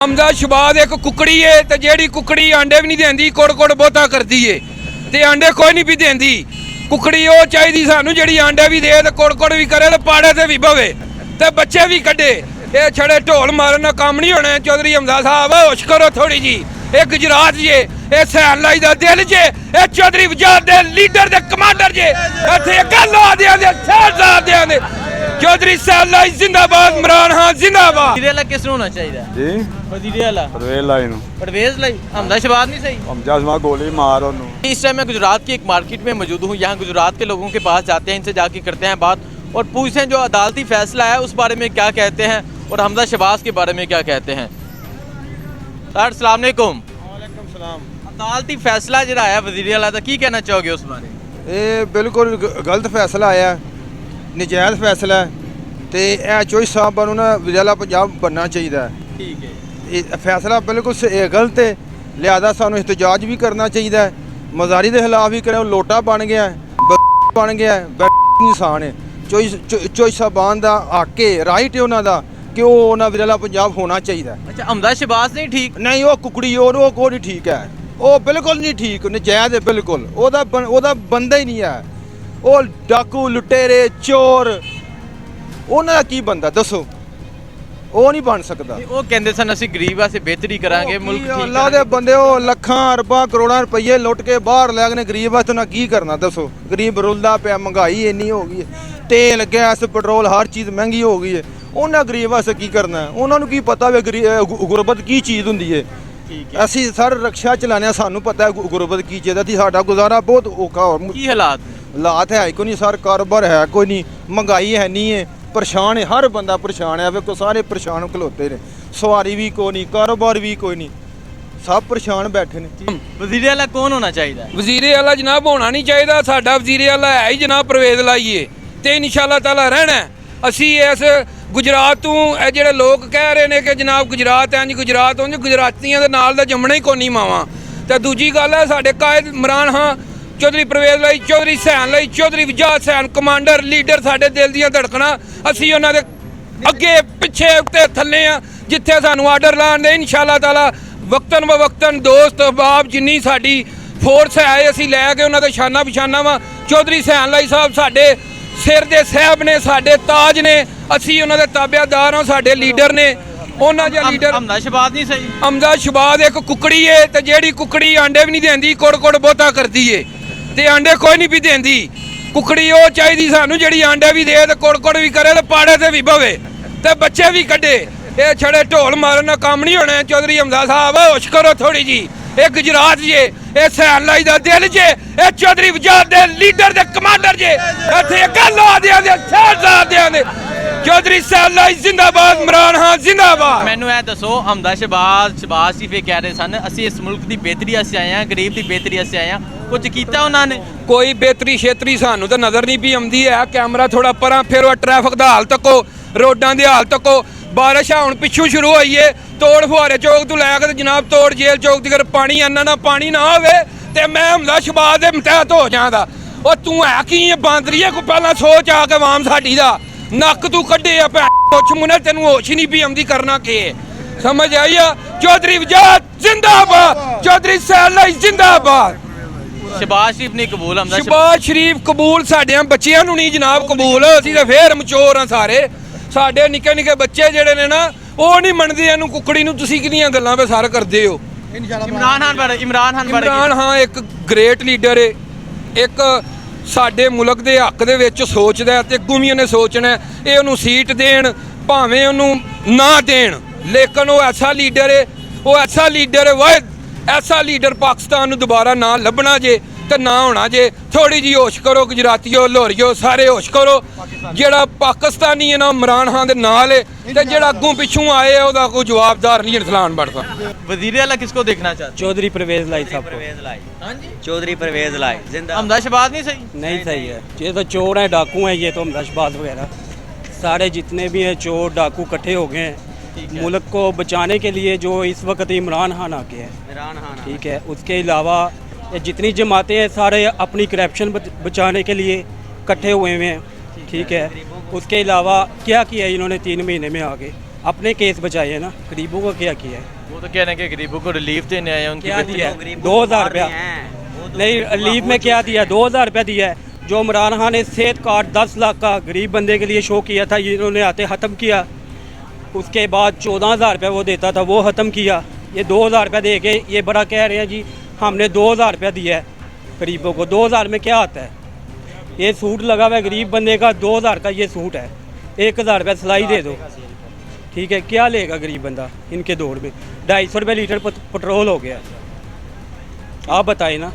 हमदा शबाद एक कुकड़ी है ते जेड़ी कुकड़ी आंडे भी नहीं देंदी कोड़ कोड़ बहुता करदी है ते आंडे कोई नहीं भी देंदी कुकड़ी वो चाहिए सानू जेड़ी आंडे भी दे ते कोड़ कोड़ भी करे ते पाड़े ते भी बवे ते बच्चे भी कड्डे ये छड़े ढोल मारन ना काम नहीं होने। चौधरी हमदा साहब होश करो थोड़ी जी ये गुजरात जे ये सैन लाई दा दिल जे ये चौधरी वजाद दे लीडर दे कमांडर जे इत्थे गल आ दे शहजाद दे चौधरी सैन लाई जिंदाबाद इमरान खान जिंदाबाद। वज़ीर आला किस होना चाहिए जी वज़ीर आला परवेज लाई नु परवेज लाई हमदा शबाद नहीं सही हमजा जमा गोली मार ओनु। इस टाइम मैं गुजरात की एक मार्केट में मौजूद हूँ। यहाँ गुजरात के लोगों के पास जाते हैं, इनसे जाके करते हैं बात और पूछते हैं जो अदालती फैसला है उस बारे में क्या कहते हैं और हमदा शबाज के बारे में क्या कहते हैं। सर अस्सलाम वालेकुम। अदालती फैसला जो आया वज़ीर आला दा की कहना चाहोगे उस बारे में? ਇਹ ਬਿਲਕੁਲ ਗਲਤ ਫੈਸਲਾ ਆਇਆ, ਨਜਾਇਜ਼ ਫੈਸਲਾ ਹੈ ਤੇ ਇਹ ਚੋਈ ਸਾਹਿਬ ਨੂੰ ਨਾ ਵਿਜਲਾ ਪੰਜਾਬ ਬਣਨਾ ਚਾਹੀਦਾ ਹੈ। ठीक है ਇਹ ਫੈਸਲਾ ਬਿਲਕੁਲ ਗਲਤ ਹੈ, ਲਿਆਦਾ ਸਾਨੂੰ ਇhtਜਾਜ ਵੀ ਕਰਨਾ ਚਾਹੀਦਾ ਹੈ। ਮਜ਼ਾਰੀ ਦੇ ਖਿਲਾਫ ਵੀ ਕਰੇ, ਲੋਟਾ ਬਣ ਗਿਆ ਬਣ ਗਿਆ ਇਨਸਾਨ ਹੈ। ਚੋਈ ਸਾਹਿਬਾਨ ਦਾ ਹੱਕ ਹੈ, ਰਾਈਟ ਹੈ ਉਹਨਾਂ ਦਾ ਕਿ ਉਹ ਉਹਨਾਂ ਵਿਜਲਾ ਪੰਜਾਬ ਹੋਣਾ ਚਾਹੀਦਾ। अच्छा हमदा शबाज नहीं ठीक ਨਹੀਂ ਉਹ ਕੁਕੜੀ ਉਹ ਕੋਈ ਨਹੀਂ ਠੀਕ ਹੈ, ਉਹ ਬਿਲਕੁਲ ਨਹੀਂ ਠੀਕ, ਨਜਾਇਜ਼ ਹੈ ਬਿਲਕੁਲ। ਉਹਦਾ ਬੰਦਾ ਹੀ ਨਹੀਂ ਹੈ। ਉਹ ਡਾਕੂ ਲੁਟੇਰੇ ਚੋਰ ਉਹਨਾਂ ਦਾ ਕੀ ਬੰਦਾ ਦੱਸੋ, ਉਹ ਨਹੀਂ ਬਣ ਸਕਦਾ। ਉਹ ਕਹਿੰਦੇ ਸਨ ਅਸੀਂ ਗਰੀਬ ਵਾਸਤੇ ਬਿਹਤਰੀ ਕਰਾਂਗੇ ਮੁਲਕ ਠੀਕ ਅੱਲਾ ਦੇ ਬੰਦੇ ਉਹ ਲੱਖਾਂ ਅਰਬਾਂ ਕਰੋੜਾਂ ਰੁਪਏ ਲੁੱਟ ਕੇ ਬਾਹਰ ਲੈ ਗਏ, ਗਰੀਬ ਵਾਸਤੇ ਉਹਨਾਂ ਕੀ ਕਰਨਾ ਦੱਸੋ। ਗਰੀਬ ਰੁਲਦਾ ਪਿਆ, ਮਹਿੰਗਾਈ ਇੰਨੀ ਹੋ ਗਈ ਹੈ, ਤੇਲ ਗੈਸ ਪੈਟਰੋਲ ਹਰ ਚੀਜ਼ ਮਹਿੰਗੀ ਹੋ ਗਈ ਹੈ। ਉਹਨਾਂ ਗਰੀਬ ਵਾਸਤੇ ਕੀ ਕਰਨਾ, ਉਹਨਾਂ ਨੂੰ ਕੀ ਪਤਾ ਵੀ ਗੁਰਬਤ ਕੀ ਚੀਜ਼ ਹੁੰਦੀ ਹੈ। ਅਸੀਂ ਸਰ ਰਕਸ਼ਾ ਚਲਾਉਂਦੇ ਹਾਂ, ਸਾਨੂੰ ਪਤਾ ਹੈ ਗੁਰਬਤ ਕੀ ਚੀਜ਼ ਹੈ। ਸਾਡਾ ਗੁਜ਼ਾਰਾ ਬਹੁਤ ਔਖਾ ਹੋ ਕੀ ਹਾਲਾਤ ਹਾਲਾਤ ਹੈ ਕੋਈ ਨਹੀਂ ਸਰ, ਕਾਰੋਬਾਰ ਹੈ ਕੋਈ ਨਹੀਂ, ਮਹਿੰਗਾਈ ਹੈ ਨਹੀਂ ਹੈ, ਪਰੇਸ਼ਾਨ ਹੈ ਹਰ ਬੰਦਾ ਪਰੇਸ਼ਾਨ ਹੈ। ਵੇਖੋ ਸਾਰੇ ਪਰੇਸ਼ਾਨ ਖਲੋਤੇ ਨੇ, ਸਵਾਰੀ ਵੀ ਕੋਈ ਨਹੀਂ, ਕਾਰੋਬਾਰ ਵੀ ਕੋਈ ਨਹੀਂ, ਸਭ ਪਰੇਸ਼ਾਨ ਬੈਠੇ ਨੇ। ਵਜ਼ੀਰ ਆਲਾ ਕੌਣ ਹੋਣਾ ਚਾਹੀਦਾ? ਵਜ਼ੀਰ ਆਲਾ ਜਨਾਬ ਹੋਣਾ ਨਹੀਂ ਚਾਹੀਦਾ। ਸਾਡਾ ਵਜ਼ੀਰ ਆਲਾ ਹੈ ਹੀ ਜਨਾਬ ਪਰਵੇਜ਼ ਲਾਈਏ ਤੇ ਇਨਸ਼ਾਅੱਲਾ ਤਾਲਾ ਰਹਿਣਾ। ਅਸੀਂ ਇਸ ਗੁਜਰਾਤ ਤੋਂ ਇਹ ਜਿਹੜੇ ਲੋਕ ਕਹਿ ਰਹੇ ਨੇ ਕਿ ਜਨਾਬ ਗੁਜਰਾਤ ਇੰਜ ਗੁਜਰਾਤ ਉਂਝ, ਗੁਜਰਾਤੀਆਂ ਦੇ ਨਾਲ ਦਾ ਜੰਮਣਾ ਹੀ ਕੋਨੀ ਮਾਵਾਂ। ਤੇ ਦੂਜੀ ਗੱਲ ਹੈ ਸਾਡੇ ਕਾਇਦ ਇਮਰਾਨ ਖਾਨ ਚੌਧਰੀ ਪਰਵੇਜ਼ ਲਈ, ਚੌਧਰੀ ਸੈਨ ਲਈ, ਚੌਧਰੀ ਵਜਾਦ ਸੈਨ ਕਮਾਂਡਰ ਲੀਡਰ ਸਾਡੇ ਦਿਲ ਦੀਆਂ ਧੜਕਣਾਂ। ਅਸੀਂ ਉਹਨਾਂ ਦੇ ਅੱਗੇ ਪਿੱਛੇ ਉੱਤੇ ਥੱਲੇ ਆ, ਜਿੱਥੇ ਸਾਨੂੰ ਆਰਡਰ ਲਾਣ ਦੇ ਇਨਸ਼ਾਅੱਲਾ ਤਾਲਾ ਵਕਤਨ ਬ ਵਕਤਨ ਦੋਸਤ ਬਾਬ ਜਿੰਨੀ ਸਾਡੀ ਫੋਰਸ ਹੈ ਅਸੀਂ ਲੈ ਕੇ ਉਹਨਾਂ ਦੇ ਸ਼ਾਨਾ ਬਿਸ਼ਾਨਾ ਵਾ। ਚੌਧਰੀ ਸੈਨ ਲਈ ਸਾਹਿਬ ਸਾਡੇ ਸਿਰ ਦੇ ਸਾਹਿਬ ਨੇ, ਸਾਡੇ ਤਾਜ ਨੇ, ਅਸੀਂ ਉਹਨਾਂ ਦੇ ਤਾਬੇਦਾਰ ਹਾਂ, ਸਾਡੇ ਲੀਡਰ ਨੇ। ਉਹਨਾਂ ਦੇ ਲੀਡਰ ਹਮਦਾ ਸ਼ਬਾਜ਼ ਨਹੀਂ ਸਹੀ ਹਮਦਾ ਸ਼ਬਾਜ਼ ਇੱਕ ਕੁਕੜੀ ਹੈ ਤੇ ਜਿਹੜੀ ਕੁਕੜੀ ਆਂਡੇ ਵੀ ਨਹੀਂ ਦੇਂਦੀ ਕੋੜ ਕੋੜ ਬਹੁਤਾ ਕਰਦੀ ਏ ਤੇ ਆਂਡੇ ਕੋਈ ਨਹੀਂ ਵੀ ਦੇਂਦੀ। ਕੁਕੜੀ ਉਹ ਚਾਹੀਦੀ ਸਾਨੂੰ ਜਿਹੜੀ ਆਂਡੇ ਵੀ ਦੇ ਤੇ ਕੋੜ ਕੋੜ ਵੀ ਕਰੇ ਤੇ ਪਾੜੇ ਤੇ ਵੀ ਬਵੇ ਤੇ ਬੱਚੇ ਵੀ ਕੱਢੇ। ਇਹ ਛੜੇ ਢੋਲ ਮਾਰਨ ਨਾਲ ਕੰਮ ਨਹੀਂ ਹੋਣੇ। ਚੌਧਰੀ ਹਮਦਾ ਸਾਹਿਬ ਹੋਸ਼ ਕਰੋ ਥੋੜੀ ਜੀ ਇਹ ਗੁਜਰਾਤ ਜੇ ਇਹ ਸੈਨ लाई ਦਾ ਦਿਲ ਜੇ ਇਹ ਚੌਧਰੀ ਵਜਾਦ ਦੇ ਲੀਡਰ ਦੇ ਕਮਾਂਡਰ ਜੇ ਇੱਥੇ ਗੱਲ ਆ ਦੇ ਸ਼ਹਿਜ਼ਾਦਿਆਂ ਦੇ ਚੌਧਰੀ ਸੈਨ लाई ਜਿੰਦਾਬਾਦ ਇਮਰਾਨ ਖਾਨ ਜਿੰਦਾਬਾਦ। ਮੈਨੂੰ ਇਹ ਦੱਸੋ ਹਮਦਾ ਸ਼ਬਾਜ਼ ਸਿਰਫ ਇਹ ਕਹਿ ਰਹੇ ਸਨ ਅਸੀਂ ਇਸ ਮੁਲਕ ਦੀ ਬਿਹਤਰੀ ਵਾਸਤੇ ਆਏ ਹਾਂ, ਗਰੀਬ ਦੀ ਬਿਹਤਰੀ ਵਾਸਤੇ ਆਏ ਹਾਂ, ਕੁਝ ਕੀਤਾ ਉਹਨਾਂ ਨੇ? ਕੋਈ ਬਿਹਤਰੀ ਛੇਤਰੀ ਸਾਨੂੰ ਤਾਂ ਨਜ਼ਰ ਨਹੀਂ ਵੀ ਆਉਂਦੀ ਹੈ। ਕੈਮਰਾ ਥੋੜਾ ਪਰਾਂ ਫੇਰੋ, ਟ੍ਰੈਫਿਕ ਦਾ ਹਾਲ ਤੱਕੋ, ਰੋਡਾਂ ਦੇ ਹਾਲ ਤੱਕੋ। ਬਾਰਿਸ਼ ਹੁਣ ਪਿੱਛੋਂ ਸ਼ੁਰੂ ਹੋਈ ਏ, ਤੋੜ ਫੁਹਾਰੇ ਚੌਕ ਤੋਂ ਲੈ ਕੇ ਤੇ ਜਨਾਬ ਤੋੜ ਜੇਲ੍ਹ ਚੌਕ ਤੱਕ ਪਾਣੀ ਇੰਨਾ ਨਾ ਪਾਣੀ ਨਾ ਹੋਵੇ ਤੇ ਮੈਂ ਹਮਦਾ ਸ਼ਬਾਜ਼ ਦੇ ਮੁਤਹਿਦ ਹੋ ਜਾਂਦਾ। ਉਹ ਤੂੰ ਹੈ ਕੀ ਹੈ ਬਾਂਦਰੀਏ ਕੋ ਪਹਿਲਾਂ ਸੋਚ ਆ ਕੇ ਆਵਾਮ ਸਾਡੀ ਦਾ ਨੱਕ ਤੂੰ ਕੱਢੇ ਆ ਭੈਣ ਪੁੱਛ ਮੁੰਨੇ ਤੈਨੂੰ ਹੋਸ਼ ਹੀ ਨਹੀਂ ਵੀ ਆਉਂਦੀ ਕਰਨਾ ਕੀ ਹੈ। ਸਮਝ ਆਈ ਆ? ਚੌਧਰੀ ਵਜਾਦ ਜਿੰਦਾਬਾਦ, ਚੌਧਰੀ ਸੈਨ ਲਈ ਜਿੰਦਾਬਾਦ। ਸ਼ਬਾਜ਼ ਸ਼ਰੀਫ ਨਹੀਂ ਕਬੂਲ ਹਮਦਾ ਸ਼ਬਾਜ਼ ਸ਼ਰੀਫ ਕਬੂਲ ਸਾਡਿਆਂ ਬੱਚਿਆਂ ਨੂੰ ਨਹੀਂ ਜਨਾਬ ਕਬੂਲ। ਅਸੀਂ ਤਾਂ ਫੇਰ ਮਚੋਰ ਆ ਸਾਰੇ। ਸਾਡੇ ਨਿੱਕੇ ਨਿੱਕੇ ਬੱਚੇ ਜਿਹੜੇ ਨੇ ਨਾ ਉਹ ਨਹੀਂ ਮੰਨਦੇ ਇਹਨੂੰ ਕੁਕੜੀ ਨੂੰ। ਤੁਸੀਂ ਕਿਹਦੀਆਂ ਗੱਲਾਂ ਵੇ ਸਰ ਕਰਦੇ ਹੋ? ਇਮਰਾਨ ਖਾਨ ਇੱਕ ਗ੍ਰੇਟ ਲੀਡਰ ਏ, ਇੱਕ ਸਾਡੇ ਮੁਲਕ ਦੇ ਹੱਕ ਦੇ ਵਿੱਚ ਸੋਚਦਾ ਤੇ ਅੱਗੋਂ ਵੀ ਉਹਨੇ ਸੋਚਣਾ। ਇਹ ਉਹਨੂੰ ਸੀਟ ਦੇਣ ਭਾਵੇਂ ਉਹਨੂੰ ਨਾ ਦੇਣ, ਲੇਕਿਨ ਉਹ ਐਸਾ ਲੀਡਰ ਏ, ਉਹ ਐਸਾ ਲੀਡਰ ਏ ਵਾਹਿਦ ਐਸਾ ਲੀਡਰ ਪਾਕਿਸਤਾਨ ਨੂੰ ਦੁਬਾਰਾ ਨਾ ਲੱਭਣਾ ਜੇ ਤੇ ਨਾ ਹੋਣਾ ਜੇ। ਥੋੜੀ ਜੀ ਹੋਸ਼ ਕਰੋ ਗੁਜਰਾਤੀਓ, ਲੋਰੀਓ, ਸਾਰੇ ਹੋਸ਼ ਕਰੋ। ਜਿਹੜਾ ਪਾਕਿਸਤਾਨੀ ਹੈ ਨਾ ਇਮਰਾਨ ਖਾਨ ਦੇ ਨਾਲ ਹੈ ਤੇ ਜਿਹੜਾ ਅੱਗੋਂ ਪਿੱਛੋਂ ਆਏ ਆ ਉਹਦਾ ਕੋਈ ਜਵਾਬਦਾਰ ਨਹੀਂ ਇਨਸਾਨ ਬਣਦਾ। वजीर आला किसको देखना चाहते? चौधरी परवेज लाई साहब को। हाँ जी चौधरी परवेज लाई जिंदा हमदा शबाज नहीं सही नहीं सही है। ये तो चोर हैं, डाकू हैं, ये तो हमदा शबाज वगैरह सारे जितने भी हैं चोर डाकू इकट्ठे हो गए हैं मुल्क को बचाने के लिए। जो इस वक्त इमरान खान आके है, ठीक है, उसके अलावा जितनी जमातें हैं सारे अपनी करप्शन बचाने के लिए इकट्ठे हुए हैं, ठीक है। उसके अलावा क्या किया इन्होंने 3 महीने में आगे? अपने केस बचाए हैं ना, गरीबों का क्या किया है? वो तो कह रहे हैं कि गरीबों को रिलीफ देने आए हैं, उनकी क्या बेहतरी दिया है। 2000 रुपया नहीं, रिलीफ में क्या दिया? 2000 रुपया दिया है। जो इमरान खान ने सेहत कार्ड 10 लाख का गरीब बंदे के लिए शो किया था, इन्होंने आते ख़त्म किया। उसके बाद 14,000 रुपया वो देता था, वो ख़त्म किया। ये 2000 रुपया दे के ये बड़ा कह रहे हैं जी हमने 2000 रुपया दिया है गरीबों को। 2000 में क्या आता है? ये सूट लगा हुआ है गरीब बंदे का, 2000 का ये सूट है। 1000 रुपया सिलाई दे दो, ठीक है, क्या लेगा गरीब बंदा इनके दौर में? 250 रुपये लीटर पेट्रोल हो गया। आप बताएं ना।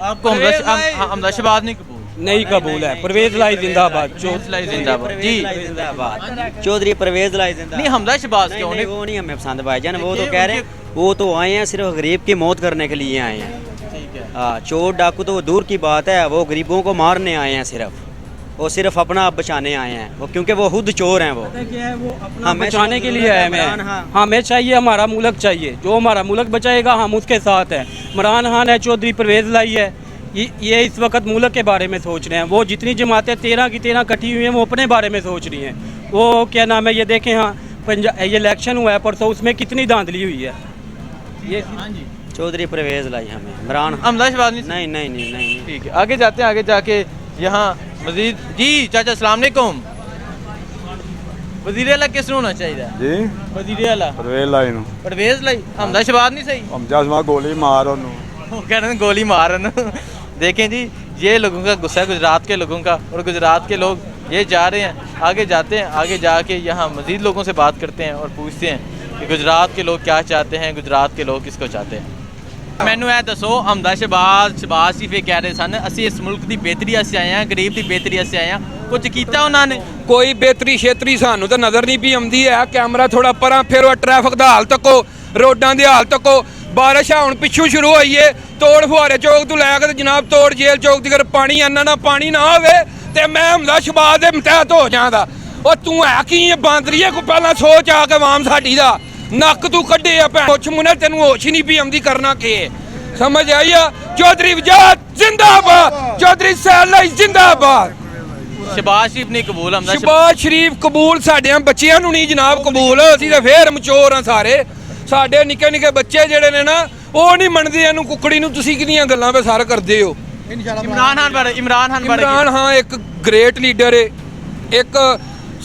आपको हमदा शहबाज नहीं कबूल? नहीं कबूल है। परवेज लाई जिंदाबाद। जिंदाबाद जी। चौधरी परवेज लाई जिंदाबाद। नहीं हमदा शहबाज क्यों नहीं, वो नहीं हमें पसंद भाईजान। वो तो कह रहे हैं वो तो आए हैं सिर्फ गरीब की मौत करने के लिए आए हैं। हाँ, चोर डाकू तो वो दूर की बात है, वो गरीबों को मारने आए हैं सिर्फ। वो सिर्फ अपना आप बचाने आए हैं वो, क्योंकि वो खुद चोर हैं। वो हम बचाने के लिए आए हैं। हमें चाहिए, हमारा मुल्क चाहिए। जो हमारा मुल्क बचाएगा हम उसके साथ हैं। इमरान खान है, चौधरी परवेज लाई है, ये इस वक्त मुल्क के बारे में सोच रहे हैं। वो जितनी जमातें 13 की 13 कटी हुई हैं वो अपने बारे में सोच रही हैं। वो क्या नाम है, ये देखें, हाँ ये इलेक्शन हुआ है परसों, उसमें कितनी धांधली हुई है। ये चौधरी परवेज लाई हमें। इमरान हमदा शहबाज नहीं नहीं नहीं नहीं। ठीक है, आगे जाते हैं। आगे जाके यहाँ मजीद जी चाचा अस्सलाम वालेकुम। वज़ीर आला किस होना चाहिए? ਜੀ वज़ीर आला ਪਰਵੇਜ਼ ਲਾਈ ਨੂੰ परवेज लाई। हमदा शहबाज नहीं सही? ਹਮਜਾ ਸਮਾ ਗੋਲੀ ਮਾਰ ਉਹਨੂੰ। वो कह रहे हैं गोली मारन। देखें जी, ये लोगों का गुस्सा है, गुजरात के लोगों का, और गुजरात के लोग ये जा रहे हैं। आगे जाते हैं, आगे जाके यहाँ मजीद लोगों से बात करते हैं और पूछते हैं कि गुजरात के लोग क्या चाहते हैं, गुजरात के लोग किसको चाहते हैं। मैनू ਇਹ ਦੱਸੋ, हमदा शहबाज सिर्फ ये कह रहे सन ਅਸੀਂ ਇਸ ਮੁਲਕ ਦੀ ਬਿਹਤਰੀ ਵਾਸਤੇ ਆਏ ਹਾਂ, ਗਰੀਬ ਦੀ ਬਿਹਤਰੀ ਵਾਸਤੇ ਆਏ ਹਾਂ। ਕੁਝ ਕੀਤਾ ਉਹਨਾਂ ਨੇ? ਕੋਈ ਬੇਤਰੀ ਛੇਤਰੀ ਸਾਨੂੰ ਤਾਂ ਨਜ਼ਰ ਨਹੀਂ ਪਈ ਆਉਂਦੀ ਹੈ। ਕੈਮਰਾ ਥੋੜਾ ਪਰਾਂ ਫੇਰੋ, ਟ੍ਰੈਫਿਕ ਦਾ ਹਾਲ ਤੱਕੋ, ਰੋਡਾਂ ਦੇ ਹਾਲ ਤੱਕੋ। ਬਾਰਿਸ਼ ਆ ਹੁਣ ਪਿੱਛੋਂ ਸ਼ੁਰੂ ਹੋਈ ਏ। ਤੋੜ ਫੁਹਾਰੇ ਚੌਕ ਤੋਂ ਲੈ ਕੇ ਤੇ ਜਨਾਬ ਤੋੜ ਜੇਲ੍ਹ ਚੌਕ ਤੱਕ ਪਾਣੀ ਇੰਨਾ ਨਾ ਪਾਣੀ ਨਾ ਹੋਵੇ ਤੇ ਮੈਂ ਹਮਦਾ ਸ਼ਹਬਾਜ਼ ਦੇ ਮਤਹਿਤ ਹੋ ਜਾਂਦਾ। ਉਹ ਤੂੰ ਹੈ ਕੀ ਇਹ ਬਾਂਦਰੀਏ? ਕੋ ਪਹਿਲਾਂ ਸੋਚ ਆ ਕੇ ਆਵਾਮ ਸਾਡੀ ਦਾ ਨੱਕ ਤੂੰ ਕੱਢੇ ਆ ਭੈਣ ਕੁਛ ਮੁੰਨੇ, ਤੈਨੂੰ ਹੋਸ਼ ਹੀ ਨਹੀਂ ਪਈ ਆਉਂਦੀ ਕਰਨਾ ਕੀ ਹੈ। ਸਮਝ ਆਈ ਆ? ਚੌਧਰੀ ਵਜਾਦ ਜਿੰਦਾਬਾਦ, ਚੌਧਰੀ ਸੈਲਾਈ ਜਿੰਦਾਬਾਦ। शहबाज शरीफ नहीं कबूल? हमदा ਸ਼ਹਬਾਜ਼ ਸ਼ਰੀਫ ਕਬੂਲ ਸਾਡਿਆਂ ਬੱਚਿਆਂ ਨੂੰ ਨਹੀਂ ਜਨਾਬ ਕਬੂਲ। ਅਸੀਂ ਤਾਂ ਫੇਰ ਮਚੋਰ ਆ ਸਾਰੇ। ਸਾਡੇ ਨਿੱਕੇ ਨਿੱਕੇ ਬੱਚੇ ਜਿਹੜੇ ਨੇ ਨਾ ਉਹ ਨਹੀਂ ਮੰਨਦੇ ਇਹਨੂੰ ਕੁੱਕੜੀ ਨੂੰ। ਤੁਸੀਂ ਕਿਹਦੀਆਂ ਗੱਲਾਂ ਵੇ ਸਾਰ ਕਰਦੇ ਹੋ? इमरान खान बारे ਇਮਰਾਨ ਹਾਂ ਇੱਕ ਗ੍ਰੇਟ ਲੀਡਰ ਏ, ਇੱਕ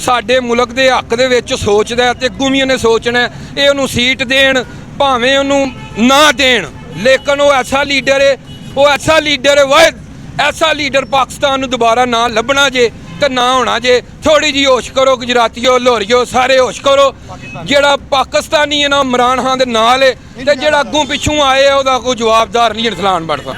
ਸਾਡੇ ਮੁਲਕ ਦੇ ਹੱਕ ਦੇ ਵਿੱਚ ਸੋਚਦਾ ਤੇ ਅੱਗੋਂ ਵੀ ਉਹਨੇ ਸੋਚਣਾ ਹੈ। ਇਹ ਉਹਨੂੰ ਸੀਟ ਦੇਣ ਭਾਵੇਂ ਉਹਨੂੰ ਨਾ ਦੇਣ, ਲੇਕਿਨ ਉਹ ਐਸਾ ਲੀਡਰ ਏ, ਉਹ ਐਸਾ ਲੀਡਰ ਏ ਵਾਹਿਦ ਐਸਾ ਲੀਡਰ ਪਾਕਿਸਤਾਨ ਨੂੰ ਦੁਬਾਰਾ ਨਾ ਲੱਭਣਾ ਜੇ ਤੇ ਨਾ ਹੋਣਾ ਜੇ। ਥੋੜੀ ਜੀ ਹੋਸ਼ ਕਰੋ ਗੁਜਰਾਤੀਓ, ਲੋਰੀਓ, ਸਾਰੇ ਹੋਸ਼ ਕਰੋ। ਜਿਹੜਾ ਪਾਕਿਸਤਾਨੀ ਹੈ ਨਾ ਇਮਰਾਨ ਖਾਨ ਦੇ ਨਾਲ ਏ, ਤੇ ਜਿਹੜਾ ਅੱਗੋਂ ਪਿੱਛੋਂ ਆਏ ਆ ਉਹਦਾ ਕੋਈ ਜਵਾਬਦਾਰ ਨਹੀਂ ਇਨਸਾਨ ਬਣਦਾ।